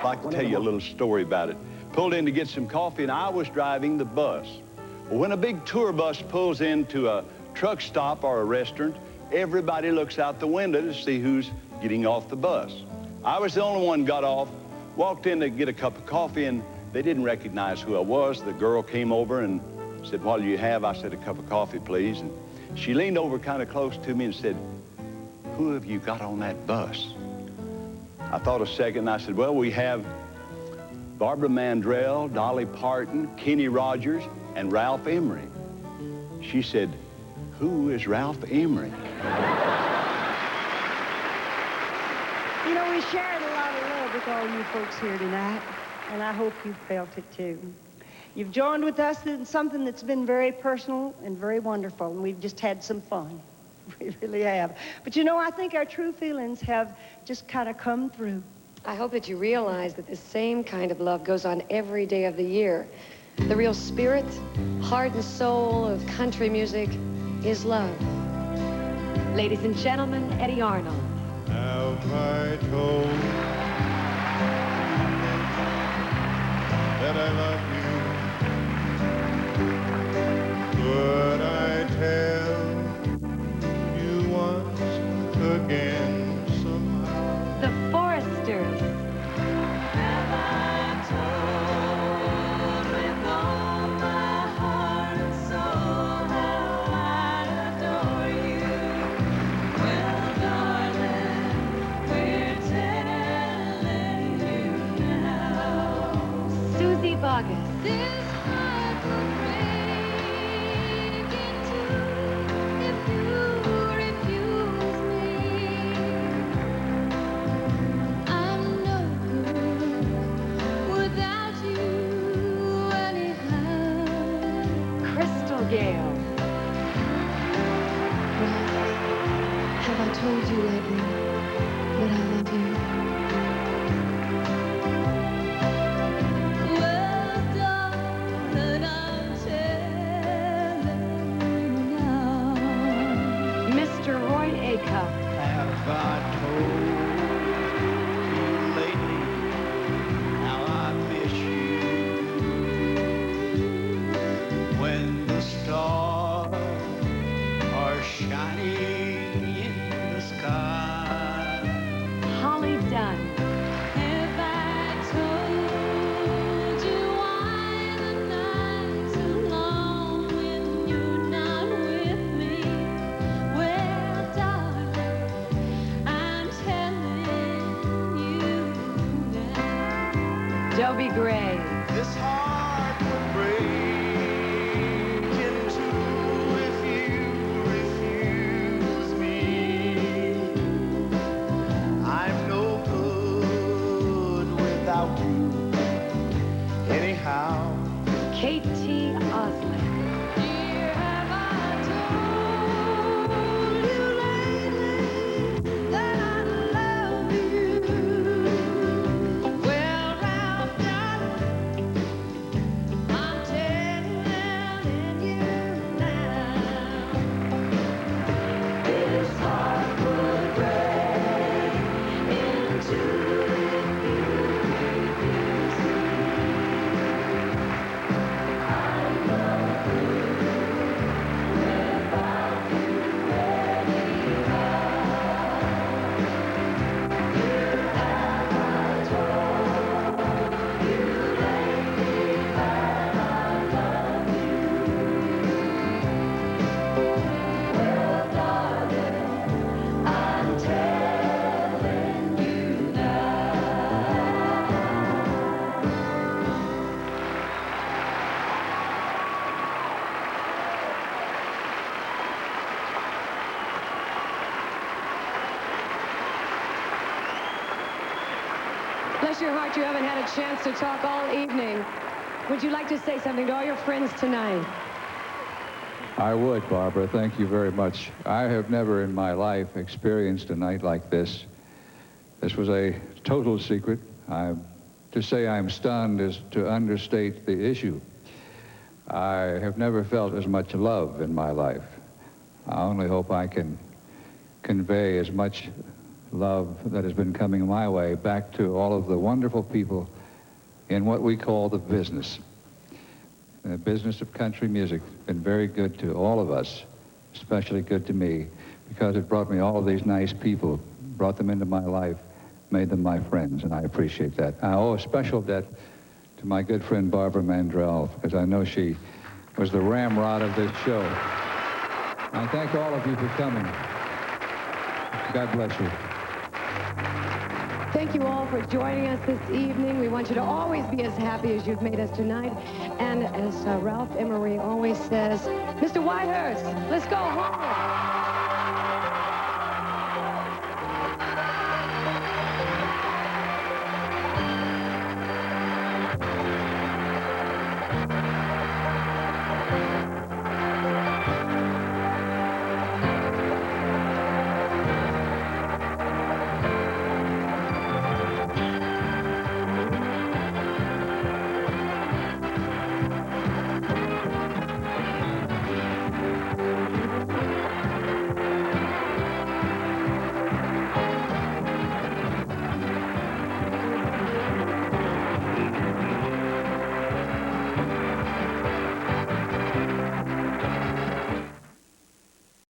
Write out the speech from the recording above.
I'd like to tell you a little story about it. Pulled in to get some coffee, and I was driving the bus. Well, when a big tour bus pulls into a truck stop or a restaurant, everybody looks out the window to see who's getting off the bus. I was the only one got off, walked in to get a cup of coffee, and they didn't recognize who I was. The girl came over and said, "What do you have?" I said, "A cup of coffee, please." And she leaned over kind of close to me and said, "Who have you got on that bus?" I thought a second, and I said, "Well, we have Barbara Mandrell, Dolly Parton, Kenny Rogers, and Ralph Emery." She said, "Who is Ralph Emery?" You know, we shared a lot of love with all you folks here tonight, and I hope you felt it too. You've joined with us in something that's been very personal and very wonderful, and we've just had some fun. We really have. But you know, I think our true feelings have just kind of come through. I hope that you realize that this same kind of love goes on every day of the year. The real spirit, heart and soul of country music is love. Ladies and gentlemen, Eddie Arnold. Have I told you that I love you? Could I tell you once again somehow? The Foresters. Have I told with all my heart and soul how I adore you? Well, darling, we're telling you now. Susie Boggess. This heart will break in two if you refuse me. I'm no good without you anyhow. Crystal Gale. Have I told you lately that I love you? Well, darling, I'm telling you now. Mr. Roy Acuff. Have I told you lately how I miss you? When the stars are shining in the sky. Holly Dunn. Have I told you why the nights are long when you're not with me? Well, darling, I'm telling you now. Dobie Gray. This heart would break in two if you refuse me. I'm no good without you anyhow. Kate T. Osley. Dear, have I told you lately that I love you? Well, Ralph, darling, I'm telling you now. This heart would break in two if you refuse me. I'm no good without you anyhow. Dear, have I told you lately that I love you? Well, darling, I'm telling you now. Bless your heart, you haven't had a chance to talk all evening. Would you like to say something to all your friends tonight? I would, Barbara. Thank you very much. I have never in my life experienced a night like this. This was a total secret. To say I'm stunned is to understate the issue. I have never felt as much love in my life. I only hope I can convey as much love that has been coming my way back to all of the wonderful people in what we call the business. The business of country music has been very good to all of us, especially good to me, because it brought me all of these nice people, brought them into my life, made them my friends, and I appreciate that. I owe a special debt to my good friend Barbara Mandrell, because I know she was the ramrod of this show. I thank all of you for coming. God bless you. Thank you all for joining us this evening. We want you to always be as happy as you've made us tonight. And as Ralph Emery always says, Mr. Whitehurst, let's go home.